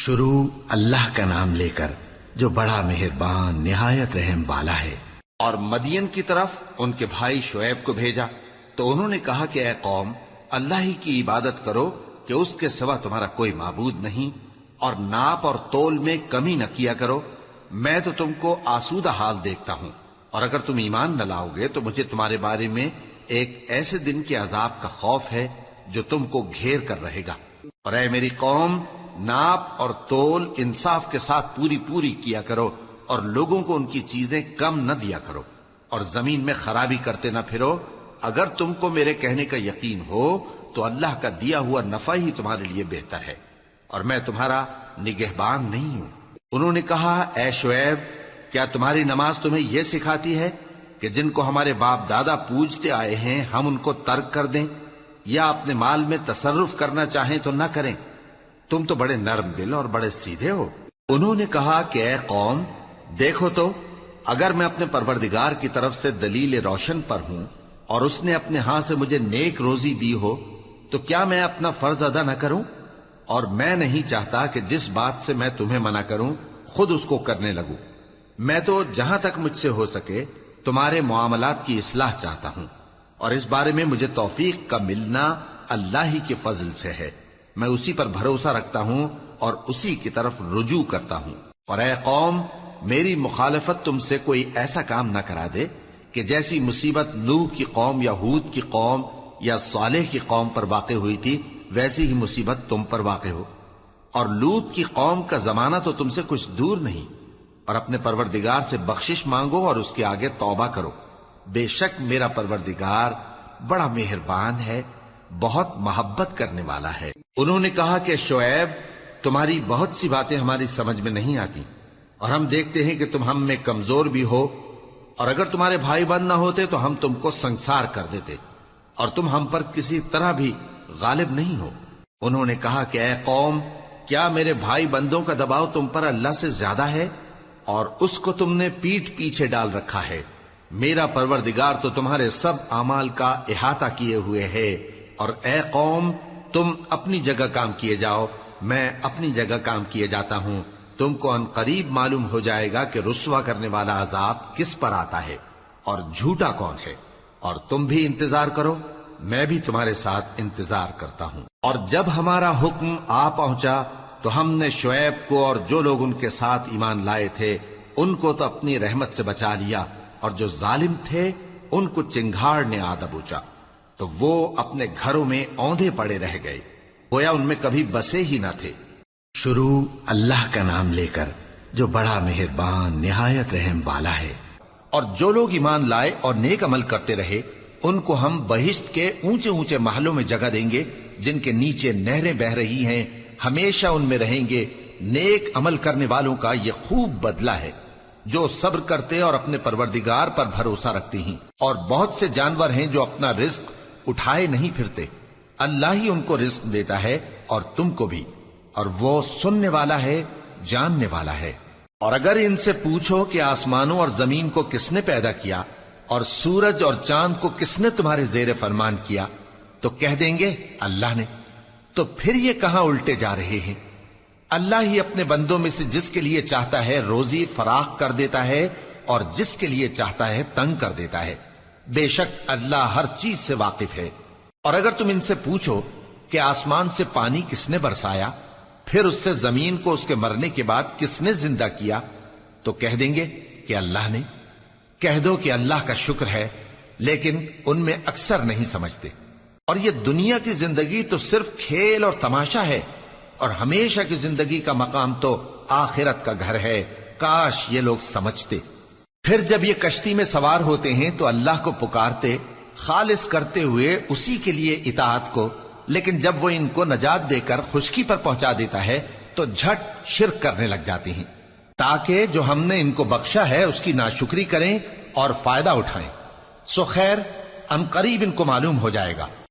شروع اللہ کا نام لے کر جو بڑا مہربان نہایت رحم والا ہے۔ اور مدین کی طرف ان کے بھائی شعیب کو بھیجا تو انہوں نے کہا کہ اے قوم، اللہ ہی کی عبادت کرو کہ اس کے سوا تمہارا کوئی معبود نہیں، اور ناپ اور تول میں کمی نہ کیا کرو، میں تو تم کو آسودہ حال دیکھتا ہوں، اور اگر تم ایمان نہ لاؤ گے تو مجھے تمہارے بارے میں ایک ایسے دن کے عذاب کا خوف ہے جو تم کو گھیر کر رہے گا۔ اور اے میری قوم، ناپ اور تول انصاف کے ساتھ پوری کیا کرو، اور لوگوں کو ان کی چیزیں کم نہ دیا کرو، اور زمین میں خرابی کرتے نہ پھرو۔ اگر تم کو میرے کہنے کا یقین ہو تو اللہ کا دیا ہوا نفع ہی تمہارے لیے بہتر ہے، اور میں تمہارا نگہبان نہیں ہوں۔ انہوں نے کہا، اے شعیب، کیا تمہاری نماز تمہیں یہ سکھاتی ہے کہ جن کو ہمارے باپ دادا پوجتے آئے ہیں ہم ان کو ترک کر دیں، یا اپنے مال میں تصرف کرنا چاہیں تو نہ کریں؟ تم تو بڑے نرم دل اور بڑے سیدھے ہو۔ انہوں نے کہا کہ اے قوم، دیکھو تو، اگر میں اپنے پروردگار کی طرف سے دلیل روشن پر ہوں اور اس نے اپنے ہاں سے مجھے نیک روزی دی ہو تو کیا میں اپنا فرض ادا نہ کروں؟ اور میں نہیں چاہتا کہ جس بات سے میں تمہیں منع کروں خود اس کو کرنے لگوں۔ میں تو جہاں تک مجھ سے ہو سکے تمہارے معاملات کی اصلاح چاہتا ہوں، اور اس بارے میں مجھے توفیق کا ملنا اللہ ہی کے فضل سے ہے۔ میں اسی پر بھروسہ رکھتا ہوں اور اسی کی طرف رجوع کرتا ہوں۔ اور اے قوم، میری مخالفت تم سے کوئی ایسا کام نہ کرا دے کہ جیسی مصیبت نوح کی قوم یا ہود کی قوم یا صالح کی قوم پر واقع ہوئی تھی ویسی ہی مصیبت تم پر واقع ہو۔ اور لوط کی قوم کا زمانہ تو تم سے کچھ دور نہیں، اور اپنے پروردگار سے بخشش مانگو اور اس کے آگے توبہ کرو، بے شک میرا پروردگار بڑا مہربان ہے، بہت محبت کرنے والا ہے۔ انہوں نے کہا کہ شعیب، تمہاری بہت سی باتیں ہماری سمجھ میں نہیں آتی، اور ہم دیکھتے ہیں کہ تم ہم میں کمزور بھی ہو، اور اگر تمہارے بھائی بند نہ ہوتے تو ہم تم کو سنسار کر دیتے، اور تم ہم پر کسی طرح بھی غالب نہیں ہو۔ انہوں نے کہا کہ اے قوم، کیا میرے بھائی بندوں کا دباؤ تم پر اللہ سے زیادہ ہے، اور اس کو تم نے پیٹھ پیچھے ڈال رکھا ہے؟ میرا پروردگار تو تمہارے سب اعمال کا احاطہ کیے ہوئے ہے۔ اور اے قوم، تم اپنی جگہ کام کیے جاؤ، میں اپنی جگہ کام کیے جاتا ہوں۔ تم کو ان قریب معلوم ہو جائے گا کہ رسوا کرنے والا عذاب کس پر آتا ہے اور جھوٹا کون ہے۔ اور تم بھی انتظار کرو، میں بھی تمہارے ساتھ انتظار کرتا ہوں۔ اور جب ہمارا حکم آ پہنچا تو ہم نے شعیب کو اور جو لوگ ان کے ساتھ ایمان لائے تھے ان کو تو اپنی رحمت سے بچا لیا، اور جو ظالم تھے ان کو چنگھاڑ نے آ دبوچا، تو وہ اپنے گھروں میں اوندھے پڑے رہ گئے، گویا ان میں کبھی بسے ہی نہ تھے۔ شروع اللہ کا نام لے کر جو بڑا مہربان نہایت رحم والا ہے۔ اور جو لوگ ایمان لائے اور نیک عمل کرتے رہے ان کو ہم بہشت کے اونچے اونچے محلوں میں جگہ دیں گے جن کے نیچے نہریں بہ رہی ہیں، ہمیشہ ان میں رہیں گے۔ نیک عمل کرنے والوں کا یہ خوب بدلہ ہے جو صبر کرتے اور اپنے پروردگار پر بھروسہ رکھتے ہیں۔ اور بہت سے جانور ہیں جو اپنا رزق اٹھائے نہیں پھرتے، اللہ ہی ان کو رزق دیتا ہے اور تم کو بھی، اور وہ سننے والا ہے، جاننے والا ہے۔ اور اگر ان سے پوچھو کہ آسمانوں اور زمین کو کس نے پیدا کیا اور سورج اور چاند کو کس نے تمہارے زیر فرمان کیا، تو کہہ دیں گے اللہ نے۔ تو پھر یہ کہاں الٹے جا رہے ہیں؟ اللہ ہی اپنے بندوں میں سے جس کے لیے چاہتا ہے روزی فراخ کر دیتا ہے اور جس کے لیے چاہتا ہے تنگ کر دیتا ہے۔ بے شک اللہ ہر چیز سے واقف ہے۔ اور اگر تم ان سے پوچھو کہ آسمان سے پانی کس نے برسایا، پھر اس سے زمین کو اس کے مرنے کے بعد کس نے زندہ کیا، تو کہہ دیں گے کہ اللہ نے۔ کہہ دو کہ اللہ کا شکر ہے، لیکن ان میں اکثر نہیں سمجھتے۔ اور یہ دنیا کی زندگی تو صرف کھیل اور تماشا ہے، اور ہمیشہ کی زندگی کا مقام تو آخرت کا گھر ہے۔ کاش یہ لوگ سمجھتے۔ پھر جب یہ کشتی میں سوار ہوتے ہیں تو اللہ کو پکارتے، خالص کرتے ہوئے اسی کے لیے اطاعت کو، لیکن جب وہ ان کو نجات دے کر خشکی پر پہنچا دیتا ہے تو جھٹ شرک کرنے لگ جاتے ہیں، تاکہ جو ہم نے ان کو بخشا ہے اس کی ناشکری کریں اور فائدہ اٹھائیں۔ سو خیر، ان قریب ان کو معلوم ہو جائے گا۔